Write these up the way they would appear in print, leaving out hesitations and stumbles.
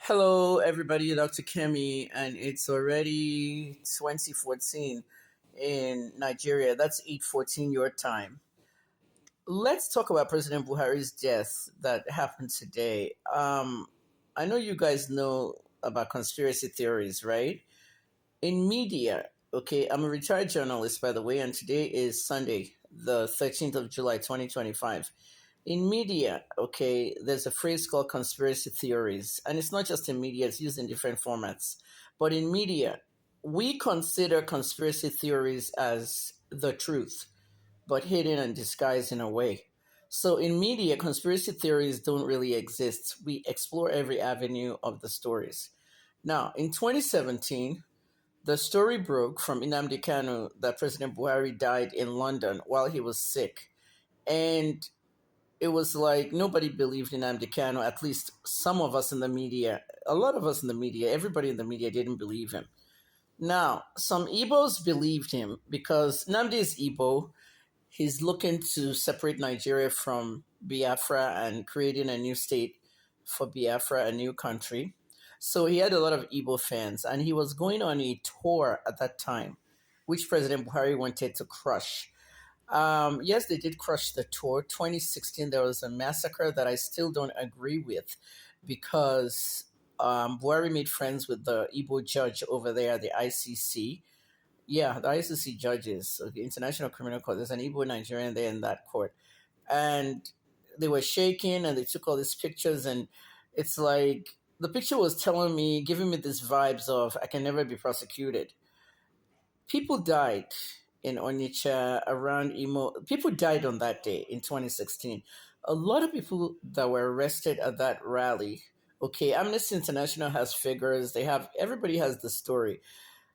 Hello, everybody, Dr. Kemi, and it's already 2014 in Nigeria. That's 8:14 your time. Let's talk about President Buhari's death that happened today. I know you guys know about conspiracy theories, right? In media, okay, I'm a retired journalist, by the way, and today is Sunday, the 13th of July, 2025. In media, okay, there's a phrase called conspiracy theories, and it's not just in media, it's used in different formats. But in media, we consider conspiracy theories as the truth, but hidden and disguised in a way. So in media, conspiracy theories don't really exist. We explore every avenue of the stories. Now, in 2017, the story broke from Nnamdi Kanu that President Buhari died in London while he was sick. And it was like nobody believed in Nnamdi Kanu, at least some of us in the media, a lot of us in the media, everybody in the media didn't believe him. Now, some Igbos believed him because Nnamdi is Igbo. He's looking to separate Nigeria from Biafra and creating a new state for Biafra, a new country. So he had a lot of Igbo fans, and he was going on a tour at that time, which President Buhari wanted to crush. Yes, they did crush the tour. 2016, there was a massacre that I still don't agree with because Buhari made friends with the Igbo judge over there, the ICC. Yeah, the ICC judges, so the International Criminal Court. There's an Igbo Nigerian there in that court. And they were shaking and they took all these pictures. And it's like the picture was telling me, giving me these vibes of I can never be prosecuted. People died in Onitsha around Imo. People died on that day in 2016. A lot of people that were arrested at that rally. Okay, Amnesty International has figures. They have everybody has the story.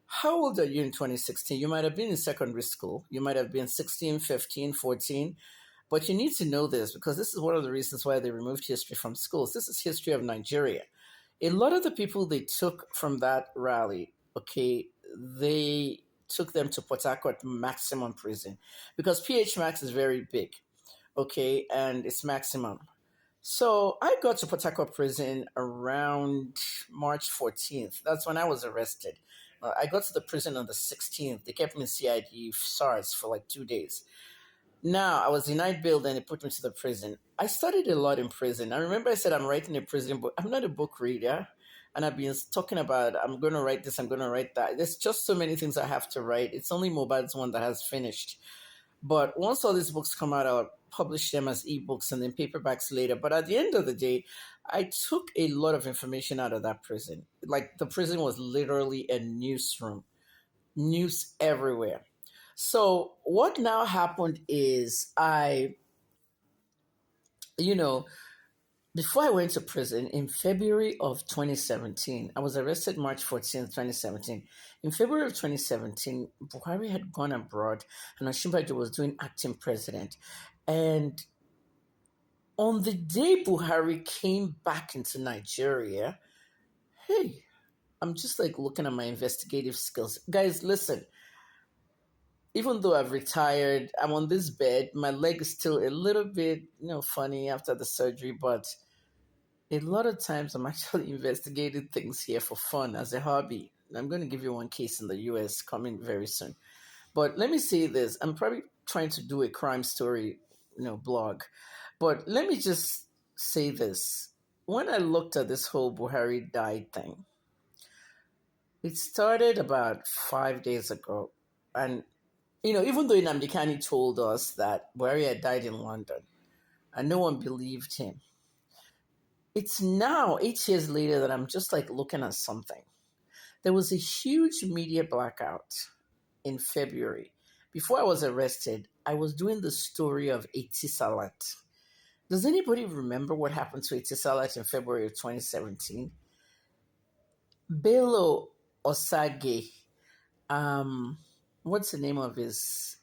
How old are you in 2016? You might have been in secondary school. You might have been 16, 15, 14. But you need to know this because this is one of the reasons why they removed history from schools. This is history of Nigeria. A lot of the people they took from that rally, okay, they took them to Port Harcourt maximum prison because PH Max is very big, okay, and it's maximum. So I got to Port Harcourt prison around March 14th. That's when I was arrested. I got to the prison on the 16th. They kept me in CID SARS for like 2 days. Now, I was denied bail, then they put me to the prison. I studied a lot in prison. I remember I said I'm writing a prison book. I'm not a book reader. And I've been talking about I'm going to write this, I'm going to write that. There's just so many things I have to write. It's only Mobile's one that has finished. But once all these books come out, I'll publish them as ebooks and then paperbacks later. But at the end of the day, I took a lot of information out of that prison. Like the prison was literally a newsroom, news everywhere. So what now happened is you know, before I went to prison in February of 2017, I was arrested March 14th, 2017. In February of 2017, Buhari had gone abroad and Osinbajo was doing acting president. And on the day Buhari came back into Nigeria, hey, I'm just like looking at my investigative skills. Guys, listen, even though I've retired, I'm on this bed. My leg is still a little bit, funny after the surgery, but a lot of times I'm actually investigating things here for fun as a hobby. I'm going to give you one case in the US coming very soon. But let me say this. I'm probably trying to do a crime story, blog. But let me just say this. When I looked at this whole Buhari died thing, it started about 5 days ago. And even though Nnamdi Kanu told us that Buhari had died in London, and no one believed him, it's now 8 years later that I'm just like looking at something. There was a huge media blackout in February. Before I was arrested, I was doing the story of Etisalat. Does anybody remember what happened to Etisalat in February of 2017? Bello Osage, um, what's the name of this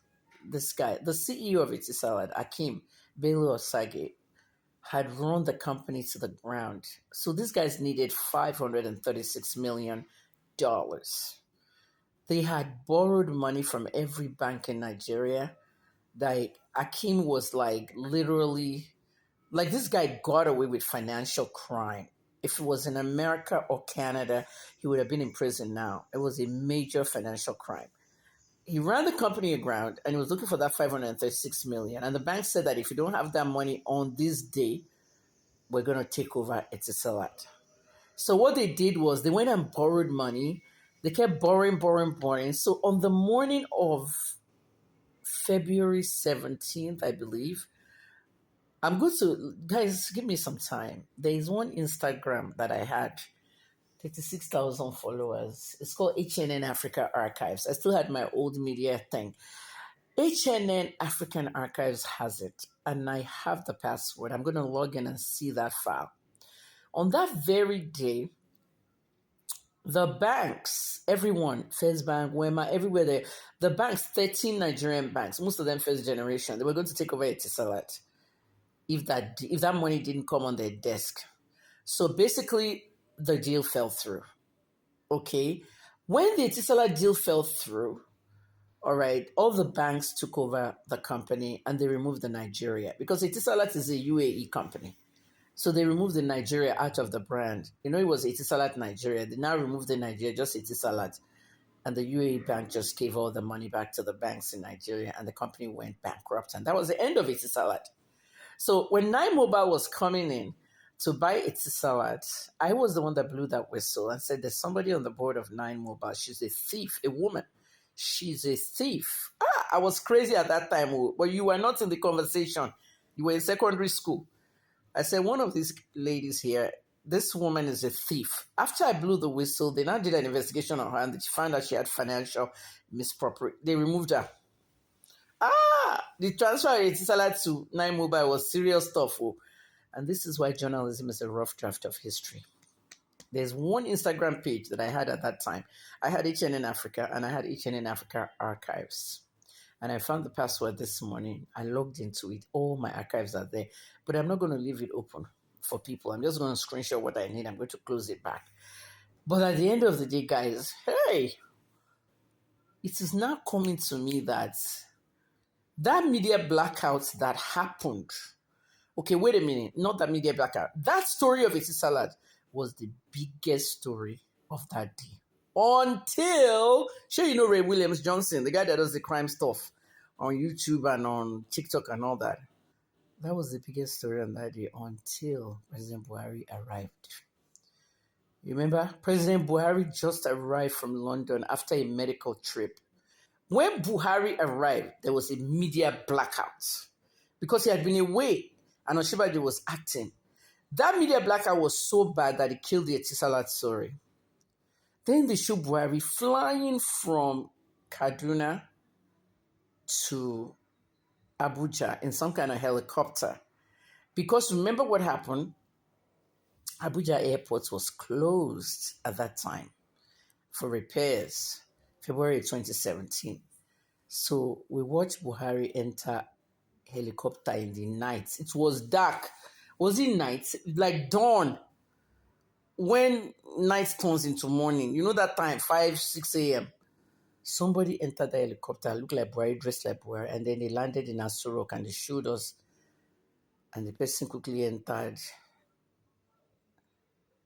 guy? The CEO of Etisalat, Akim Bello Osage, had run the company to the ground. So these guys needed $536 million. They had borrowed money from every bank in Nigeria. Like Akim was like literally like this guy got away with financial crime If it was in America or Canada, he would have been in prison now. It was a major financial crime. He ran the company aground and he was looking for that 536 million. And the bank said that if you don't have that money on this day, we're going to take over Etisalat. So what they did was they went and borrowed money. They kept borrowing. So on the morning of February 17th, I believe, I'm going to, guys, give me some time. There is one Instagram that I had, 36,000 followers. It's called HNN Africa Archives. I still had my old media thing. HNN African Archives has it, and I have the password. I'm going to log in and see that file. On that very day, the banks, everyone, First Bank, Wema, everywhere there, the banks, 13 Nigerian banks, most of them first generation, they were going to take over Etisalat if that money didn't come on their desk. So basically, the deal fell through. Okay? When the Etisalat deal fell through, all right, all the banks took over the company and they removed the Nigeria because Etisalat is a UAE company. So they removed the Nigeria out of the brand. You know, it was Etisalat Nigeria. They now removed the Nigeria, just Etisalat. And the UAE bank just gave all the money back to the banks in Nigeria and the company went bankrupt. And that was the end of Etisalat. So when Nine Mobile was coming in to buy Etisalat, I was the one that blew that whistle and said, there's somebody on the board of Nine Mobile. She's a thief, a woman. She's a thief. I was crazy at that time, but you were not in the conversation. You were in secondary school. I said, one of these ladies here, this woman is a thief. After I blew the whistle, they now did an investigation on her and they found out she had financial misappropriation. They removed her. The transfer of Etisalat to Nine Mobile was serious stuff. And this is why journalism is a rough draft of history. There's one Instagram page that I had at that time. I had HNN Africa and I had HNN Africa Archives. And I found the password this morning. I logged into it. All my archives are there. But I'm not going to leave it open for people. I'm just going to screenshot what I need. I'm going to close it back. But at the end of the day, guys, hey, it is now coming to me that media blackout that happened. Okay, wait a minute. Not that media blackout. That story of Etisalat was the biggest story of that day. Until, sure, you know Ray Williams Johnson, the guy that does the crime stuff on YouTube and on TikTok and all that. That was the biggest story on that day until President Buhari arrived. You remember? President Buhari just arrived from London after a medical trip. When Buhari arrived, there was a media blackout because he had been away and Oshibadi was acting. That media blackout was so bad that it killed the Etisalat story. Then they showed Buhari flying from Kaduna to Abuja in some kind of helicopter. Because remember what happened? Abuja airport was closed at that time for repairs, February 2017. So we watched Buhari enter helicopter in the night. It was dark. Was it night? Like dawn. When night turns into morning, you know that time, 5, 6 a.m. Somebody entered the helicopter, looked like Buhari, dressed like Buhari, and then they landed in Asurok and they showed us. And the person quickly entered.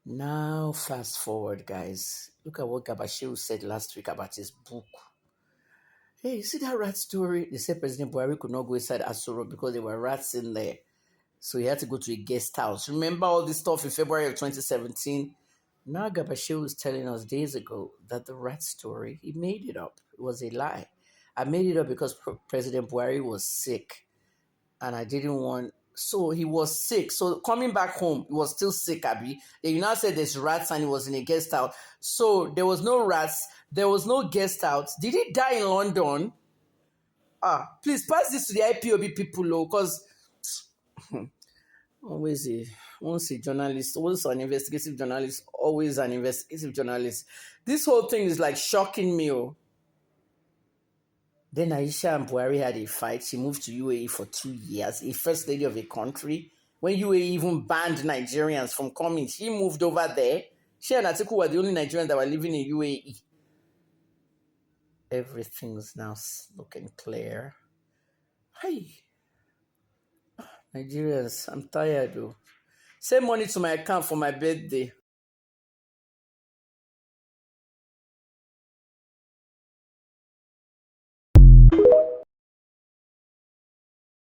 Now, fast forward, guys. Look at what Gabashew said last week about his book. Hey, you see that rat story? They said President Buhari could not go inside Asurok because there were rats in there. So he had to go to a guest house. Remember all this stuff in February of 2017? Now Gabashew was telling us days ago that the rat story, he made it up. It was a lie. I made it up because President Buhari was sick. And I didn't want... So he was sick. So coming back home, he was still sick, Abby. They now said there's rats and he was in a guest house. So there was no rats. There was no guest house. Did he die in London? Please pass this to the IPOB people, because... once a journalist, once an investigative journalist, always an investigative journalist. This whole thing is like shocking me. Then Aisha and Buhari had a fight. She moved to UAE for 2 years, a first lady of a country. When UAE even banned Nigerians from coming, she moved over there. She and Atiku were the only Nigerians that were living in UAE. Everything's now looking clear. Hey. Nigerians, I'm tired though. Send money to my account for my birthday.